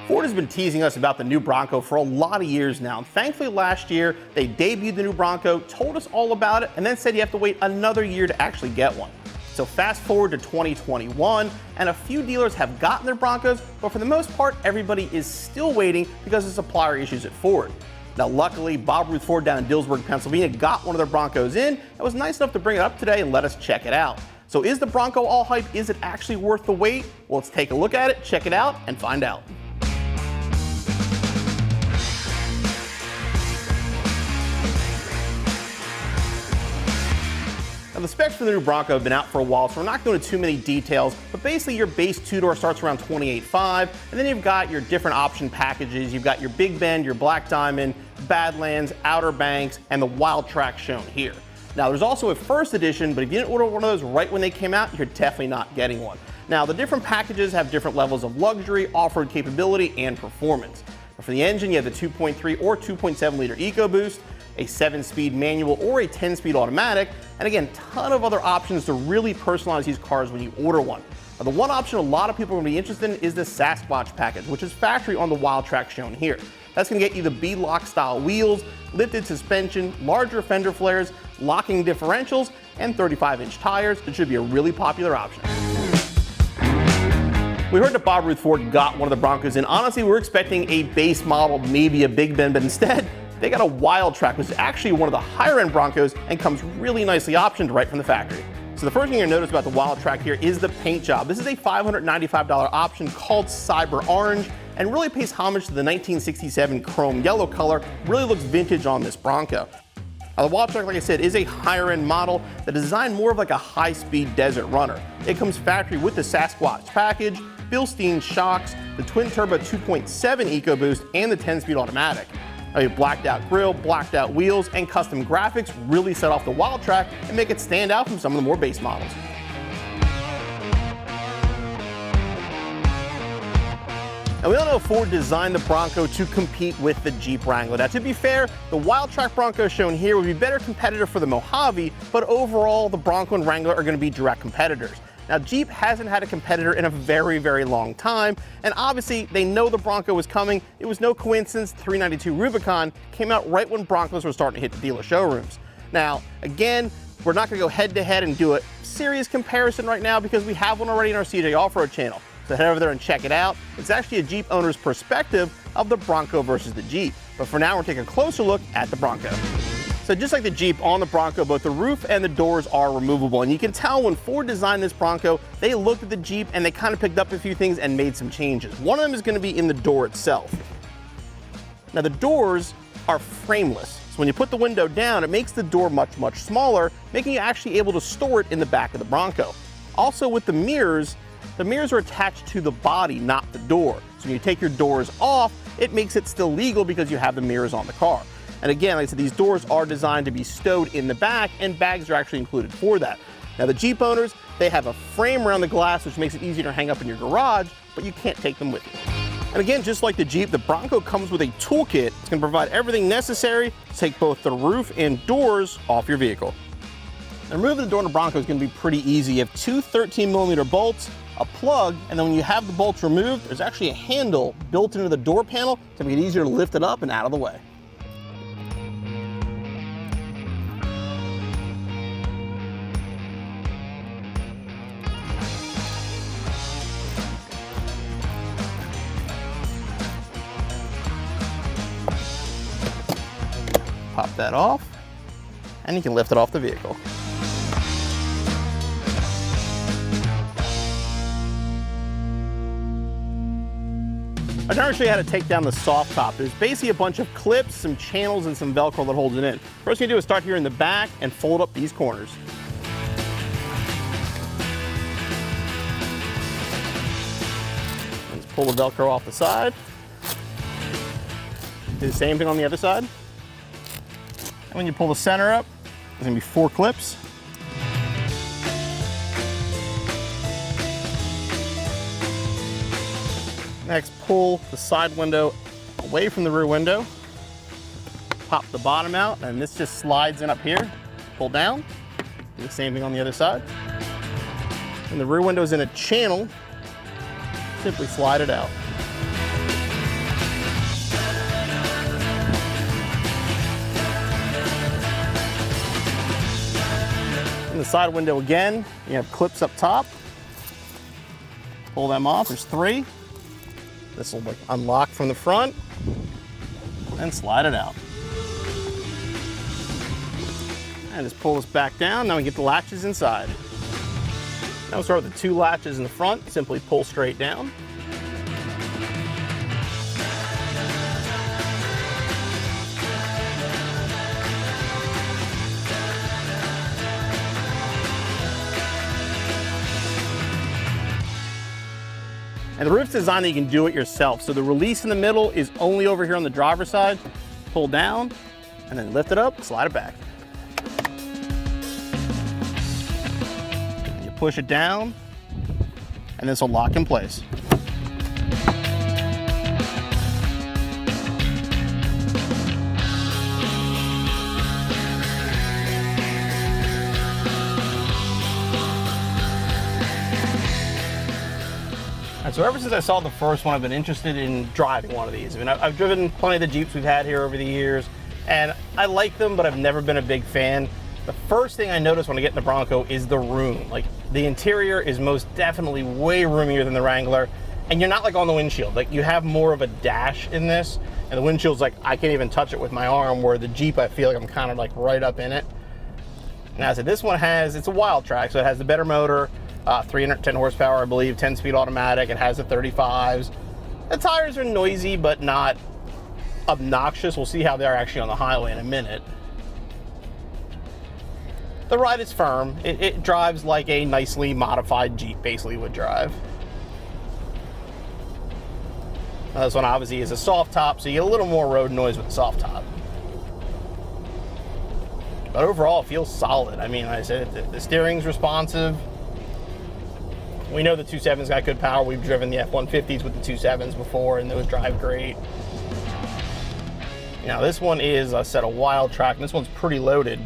Ford has been teasing us about the new Bronco for a lot of years now. And thankfully last year, they debuted the new Bronco, told us all about it, and then said you have to wait another year to actually get one. So fast forward to 2021, and a few dealers have gotten their Broncos, but for the most part, everybody is still waiting because of supplier issues at Ford. Now luckily, Bob Ruth Ford down in Dillsburg, Pennsylvania got one of their Broncos in and was nice enough to bring it up today and let us check it out. So is the Bronco all hype? Is it actually worth the wait? Well, let's take a look at it, check it out, and find out. Now the specs for the new Bronco have been out for a while, so we're not going into too many details, but basically your base two-door starts around $28,500, and then you've got your different option packages. You've got your Big Bend, your Black Diamond, Badlands, Outer Banks, and the Wild Track shown here. Now there's also a first edition, but if you didn't order one of those right when they came out, you're definitely not getting one. Now the different packages have different levels of luxury, off-road capability, and performance. For the engine, you have the 2.3 or 2.7 liter EcoBoost, a 7-speed manual or a 10-speed automatic, and again, a ton of other options to really personalize these cars when you order one. Now, the one option a lot of people are going to be interested in is the Sasquatch package, which is factory on the Wild Track shown here. That's going to get you the B-Lock style wheels, lifted suspension, larger fender flares, locking differentials, and 35-inch tires. It should be a really popular option. We heard that Bob Ruth Ford got one of the Broncos, and honestly, we were expecting a base model, maybe a Big Bend, but instead, they got a Wild Track, which is actually one of the higher-end Broncos and comes really nicely optioned right from the factory. So the first thing you're gonna notice about the Wild Track here is the paint job. This is a $595 option called Cyber Orange and really pays homage to the 1967 chrome yellow color. Really looks vintage on this Bronco. Now the Wild Track, like I said, is a higher-end model that is designed more of like a high-speed desert runner. It comes factory with the Sasquatch package, Bilstein shocks, the twin-turbo 2.7 EcoBoost, and the 10-speed automatic. A blacked out grille, blacked out wheels, and custom graphics really set off the Wild Track and make it stand out from some of the more base models. Now we all know Ford designed the Bronco to compete with the Jeep Wrangler. Now to be fair, the Wild Track Bronco shown here would be better competitor for the Mojave, but overall the Bronco and Wrangler are going to be direct competitors. Now Jeep hasn't had a competitor in a very, very long time, and obviously they know the Bronco was coming. It was no coincidence the 392 Rubicon came out right when Broncos were starting to hit the dealer showrooms. Now, again, we're not going to go head-to-head and do a serious comparison right now because we have one already in our CJ Off-Road channel. So head over there and check it out. It's actually a Jeep owner's perspective of the Bronco versus the Jeep. But for now, we're taking a closer look at the Bronco. So just like the Jeep, on the Bronco, both the roof and the doors are removable. And you can tell when Ford designed this Bronco, they looked at the Jeep and they kind of picked up a few things and made some changes. One of them is going to be in the door itself. Now the doors are frameless. So when you put the window down, it makes the door much, much smaller, making you actually able to store it in the back of the Bronco. Also with the mirrors are attached to the body, not the door. So when you take your doors off, it makes it still legal because you have the mirrors on the car. And again, like I said, these doors are designed to be stowed in the back, and bags are actually included for that. Now the Jeep owners, they have a frame around the glass, which makes it easier to hang up in your garage, but you can't take them with you. And again, just like the Jeep, the Bronco comes with a toolkit. It's going to provide everything necessary to take both the roof and doors off your vehicle. Now, removing the door in the Bronco is going to be pretty easy. You have two 13mm bolts, a plug, and then when you have the bolts removed, there's actually a handle built into the door panel to make it easier to lift it up and out of the way. Pop that off, and you can lift it off the vehicle. I'm going to show you how to take down the soft top. There's basically a bunch of clips, some channels, and some Velcro that holds it in. First thing you do is start here in the back and fold up these corners. Let's pull the Velcro off the side. Do the same thing on the other side. And when you pull the center up, there's going to be 4 clips. Next, pull the side window away from the rear window. Pop the bottom out, and this just slides in up here. Pull down. Do the same thing on the other side. And the rear window is in a channel. Simply slide it out. the side window again. You have clips up top. Pull them off, there's 3. This will like unlock from the front and slide it out. And just pull this back down. Now we get the latches inside. Now we'll start with the 2 latches in the front. Simply pull straight down. And the roof's designed that you can do it yourself. So the release in the middle is only over here on the driver's side. Pull down and then lift it up, slide it back. Push it down, and this will lock in place. And so ever since I saw the first one, I've been interested in driving one of these. I mean, I've driven plenty of the Jeeps we've had here over the years, and I like them, but I've never been a big fan. The first thing I notice when I get in the Bronco is the room. Like, the interior is most definitely way roomier than the Wrangler, and you're not like on the windshield. Like, you have more of a dash in this, and the windshield's like, I can't even touch it with my arm, where the Jeep, I feel like I'm kind of like right up in it. Now, I said, this one it's a wild track, so it has the better motor, 310 horsepower, I believe, 10-speed automatic. It has the 35s. The tires are noisy, but not obnoxious. We'll see how they are actually on the highway in a minute. The ride is firm. It drives like a nicely modified Jeep basically would drive. Now, this one obviously is a soft top, so you get a little more road noise with the soft top. But overall, it feels solid. I mean, like I said, the steering's responsive. We know the 2.7's got good power. We've driven the F-150s with the 2.7s before, and those drive great. Now, this one is a set of wild track, and this one's pretty loaded.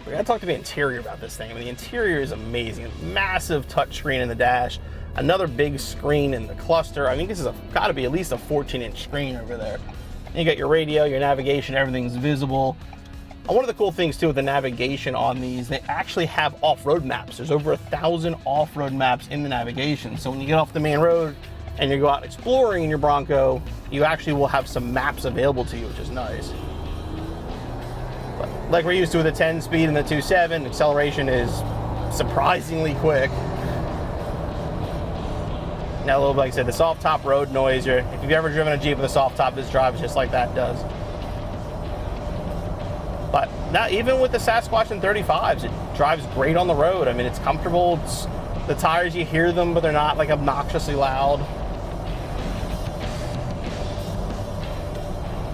We gotta talk to the interior about this thing. I mean, the interior is amazing. Massive touchscreen in the dash, another big screen in the cluster. I mean, this is gotta be at least a 14-inch screen over there. And you got your radio, your navigation, everything's visible. And one of the cool things too with the navigation on these, they actually have off-road maps. There's over 1,000 off-road maps in the navigation. So when you get off the main road and you go out exploring in your Bronco, you actually will have some maps available to you, which is nice. Like we're used to with the 10-speed and the 2.7, acceleration is surprisingly quick. Now, like I said, the soft top road noise, if you've ever driven a Jeep with a soft top, this drives just like that does. But now, even with the Sasquatch and 35s, it drives great on the road. I mean, it's comfortable. The tires, you hear them, but they're not like obnoxiously loud.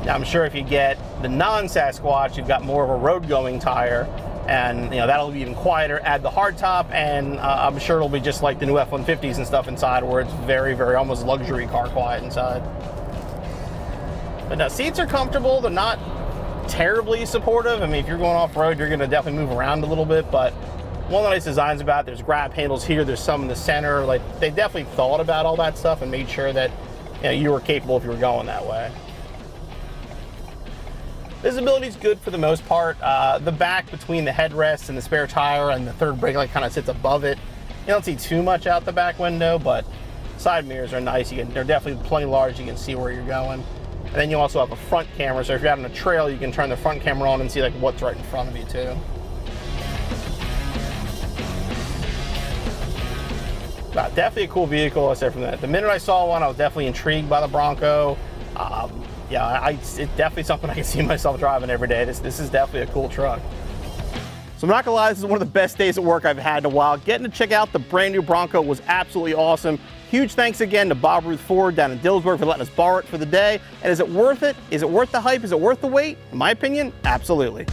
Now, I'm sure if you get the non-Sasquatch, you've got more of a road-going tire, and that'll be even quieter. Add the hardtop, and I'm sure it'll be just like the new F-150s and stuff inside, where it's very, very almost luxury car quiet inside. But now, seats are comfortable. They're not terribly supportive. I mean, if you're going off-road, you're going to definitely move around a little bit, but one of the nice designs about it, there's grab handles here, there's some in the center. Like, they definitely thought about all that stuff and made sure that you were capable if you were going that way. Visibility is good for the most part. The back between the headrest and the spare tire and the third brake light kind of sits above it. You don't see too much out the back window, but side mirrors are nice. They're definitely plenty large. You can see where you're going. And then you also have a front camera, so if you're out on a trail, you can turn the front camera on and see like what's right in front of you too. But definitely a cool vehicle. I said from the minute I saw one, I was definitely intrigued by the Bronco. Yeah, it's definitely something I can see myself driving every day. This is definitely a cool truck. So I'm not gonna lie, this is one of the best days at work I've had in a while. Getting to check out the brand new Bronco was absolutely awesome. Huge thanks again to Bob Ruth Ford down in Dillsburg for letting us borrow it for the day. And is it worth it? Is it worth the hype? Is it worth the wait? In my opinion, absolutely.